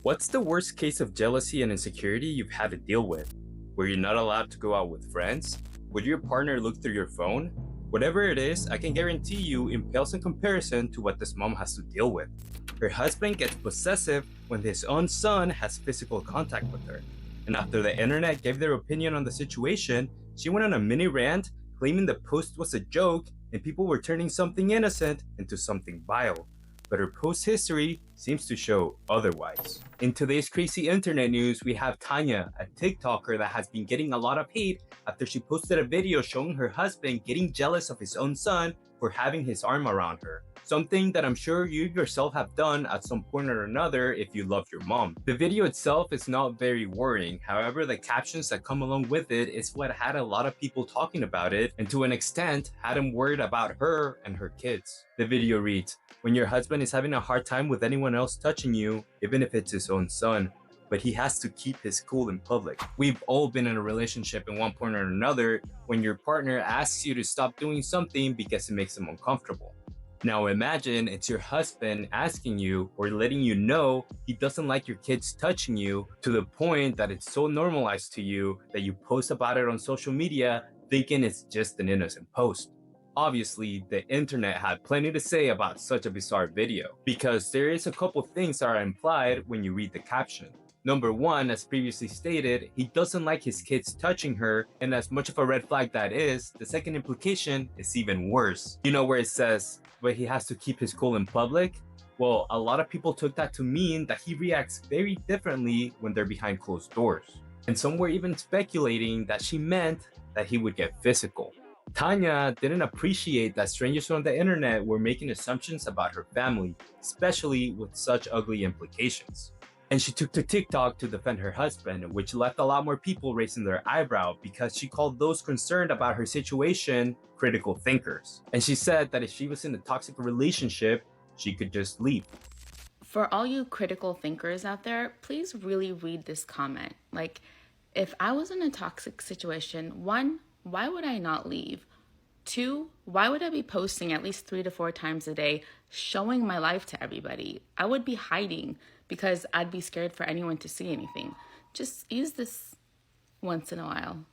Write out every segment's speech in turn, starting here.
What's the worst case of jealousy and insecurity you've had to deal with? Were you not allowed to go out with friends? Would your partner look through your phone? Whatever it is, I can guarantee you it pales in comparison to what this mom has to deal with. Her husband gets possessive when his own son has physical contact with her. And after the internet gave their opinion on the situation, she went on a mini rant claiming the post was a joke and people were turning something innocent into something vile, but her post history seems to show otherwise. In today's crazy internet news, we have Tanya, a TikToker that has been getting a lot of hate after she posted a video showing her husband getting jealous of his own son for having his arm around her. Something that I'm sure you yourself have done at some point or another if you love your mom. The video itself is not very worrying, however the captions that come along with it is what had a lot of people talking about it and to an extent had them worried about her and her kids. The video reads, "When your husband is having a hard time with anyone else touching you, even if it's his own son, but he has to keep his cool in public." We've all been in a relationship in one point or another when your partner asks you to stop doing something because it makes them uncomfortable. Now imagine it's your husband asking you or letting you know he doesn't like your kids touching you to the point that it's so normalized to you that you post about it on social media thinking it's just an innocent post. Obviously, the internet had plenty to say about such a bizarre video because there is a couple things that are implied when you read the caption. Number one, as previously stated, he doesn't like his kids touching her, and as much of a red flag that is, the second implication is even worse. You know where it says, but he has to keep his cool in public? Well, a lot of people took that to mean that he reacts very differently when they're behind closed doors. And some were even speculating that she meant that he would get physical. Tanya didn't appreciate that strangers on the internet were making assumptions about her family, especially with such ugly implications. And she took to TikTok to defend her husband, which left a lot more people raising their eyebrow because she called those concerned about her situation critical thinkers. And she said that if she was in a toxic relationship, she could just leave. For all you critical thinkers out there, please really read this comment. Like, if I was in a toxic situation, one, why would I not leave? Two, why would I be posting at least 3 to 4 times a day, showing my life to everybody? I would be hiding because I'd be scared for anyone to see anything. Just use this once in a while.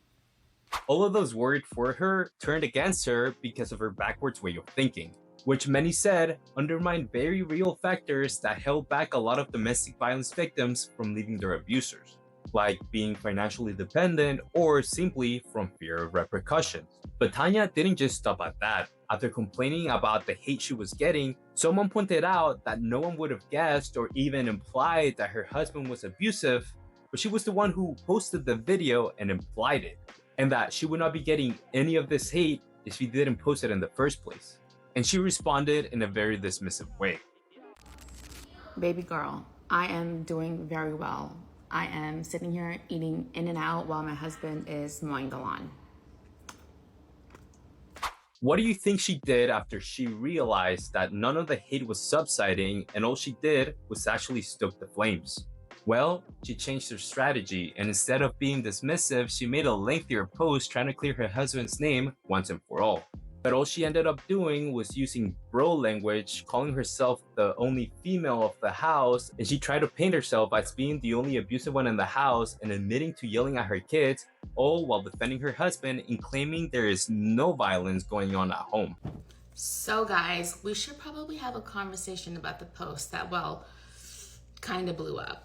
All of those worried for her turned against her because of her backwards way of thinking, which many said undermined very real factors that held back a lot of domestic violence victims from leaving their abusers, like being financially dependent or simply from fear of repercussions. But Tanya didn't just stop at that. After complaining about the hate she was getting, someone pointed out that no one would have guessed or even implied that her husband was abusive, but she was the one who posted the video and implied it, and that she would not be getting any of this hate if she didn't post it in the first place. And she responded in a very dismissive way. Baby girl, I am doing very well. I am sitting here eating In and Out while my husband is mowing the lawn. What do you think she did after she realized that none of the hate was subsiding and all she did was actually stoke the flames? Well, she changed her strategy, and instead of being dismissive, she made a lengthier post trying to clear her husband's name once and for all. But all she ended up doing was using bro language, calling herself the only female of the house, and she tried to paint herself as being the only abusive one in the house and admitting to yelling at her kids, all while defending her husband and claiming there is no violence going on at home. So guys, we should probably have a conversation about the post that, well, kind of blew up.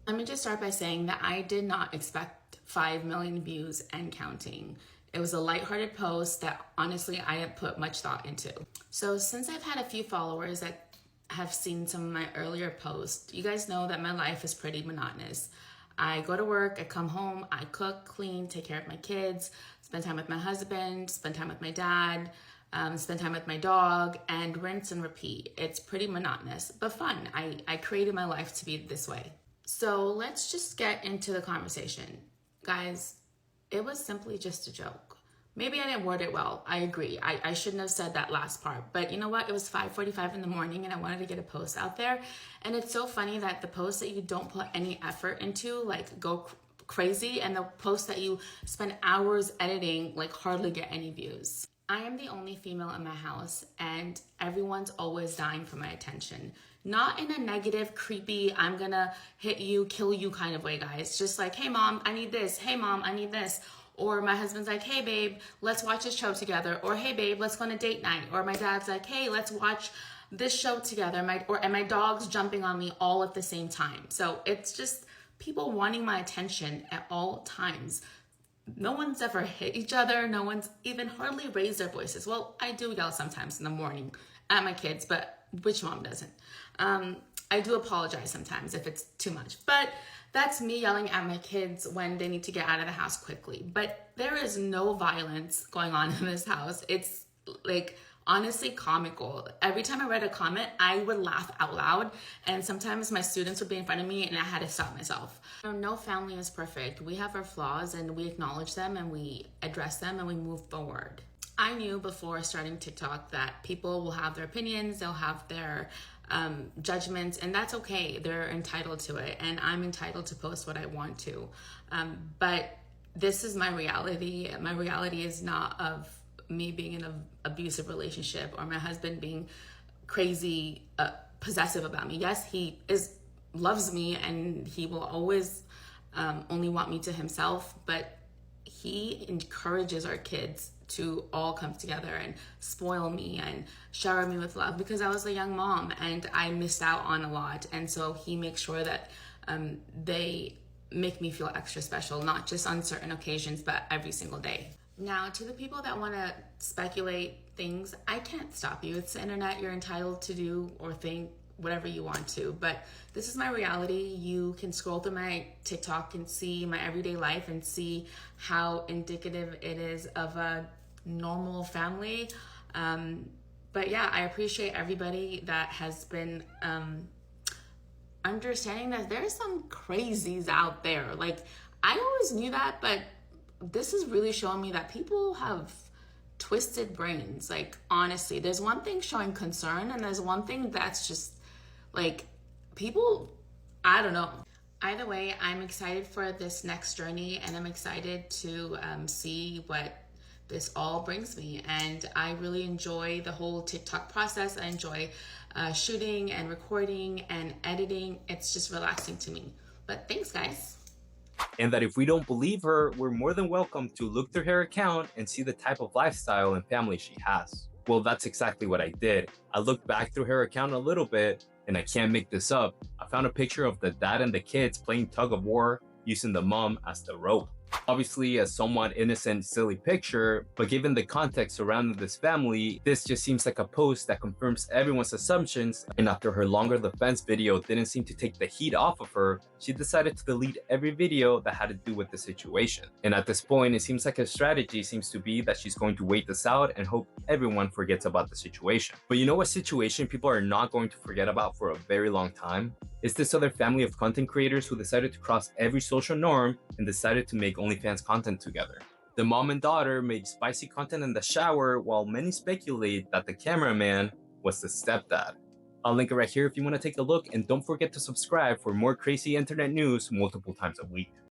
Let me just start by saying that I did not expect 5 million views and counting. It was a lighthearted post that honestly I didn't put much thought into. So since I've had a few followers that have seen some of my earlier posts, you guys know that my life is pretty monotonous. I go to work, I come home, I cook, clean, take care of my kids, spend time with my husband, spend time with my dad, spend time with my dog, and rinse and repeat. It's pretty monotonous, but fun. I created my life to be this way. So let's just get into the conversation. Guys, it was simply just a joke. Maybe I didn't word it well. I agree. I shouldn't have said that last part. But you know what? It was 5:45 in the morning and I wanted to get a post out there. And it's so funny that the posts that you don't put any effort into, like, go crazy, and the posts that you spend hours editing, like, hardly get any views. I am the only female in my house and everyone's always dying for my attention. Not in a negative, creepy, I'm gonna hit you, kill you kind of way, guys. Just like, hey mom, I need this. Hey mom, I need this. Or my husband's like, hey babe, let's watch a show together. Or hey babe, let's go on a date night. Or my dad's like, hey, let's watch this show together. And my dog's jumping on me all at the same time. So it's just people wanting my attention at all times. No one's ever hit each other. No one's even hardly raised their voices. Well, I do yell sometimes in the morning at my kids, but which mom doesn't? I do apologize sometimes if it's too much, but that's me yelling at my kids when they need to get out of the house quickly. But there is no violence going on in this house. It's like honestly comical. Every time I read a comment, I would laugh out loud, and sometimes my students would be in front of me and I had to stop myself. No family is perfect. We have our flaws and we acknowledge them and we address them and we move forward. I knew before starting TikTok that people will have their opinions, they'll have their judgments, and that's okay. They're entitled to it, and I'm entitled to post what I want to. But this is my reality. My reality is not of me being in an abusive relationship or my husband being crazy possessive about me. Yes, he loves me and he will always only want me to himself, but he encourages our kids to all come together and spoil me and shower me with love, because I was a young mom and I missed out on a lot. And so he makes sure that they make me feel extra special, not just on certain occasions, but every single day. Now, to the people that want to speculate things, I can't stop you. It's the internet. You're entitled to do or think whatever you want to, but this is my reality. You can scroll through my TikTok and see my everyday life and see how indicative it is of a normal family. But yeah, I appreciate everybody that has been understanding that there's some crazies out there. Like, I always knew that, but this is really showing me that people have twisted brains. Like, honestly, there's one thing showing concern and there's one thing that's just like people, I don't know. Either way, I'm excited for this next journey and I'm excited to see what this all brings me. And I really enjoy the whole TikTok process. I enjoy shooting and recording and editing. It's just relaxing to me. But thanks, guys. And that if we don't believe her, we're more than welcome to look through her account and see the type of lifestyle and family she has. Well, that's exactly what I did. I looked back through her account a little bit, and I can't make this up. I found a picture of the dad and the kids playing tug of war using the mom as the rope. Obviously a somewhat innocent, silly picture, but given the context surrounding this family, this just seems like a post that confirms everyone's assumptions, and after her longer defense video didn't seem to take the heat off of her, she decided to delete every video that had to do with the situation. And at this point, it seems like her strategy seems to be that she's going to wait this out and hope everyone forgets about the situation. But you know what situation people are not going to forget about for a very long time? It's this other family of content creators who decided to cross every social norm and decided to make OnlyFans content together. The mom and daughter made spicy content in the shower, while many speculate that the cameraman was the stepdad. I'll link it right here if you want to take a look, and don't forget to subscribe for more crazy internet news multiple times a week.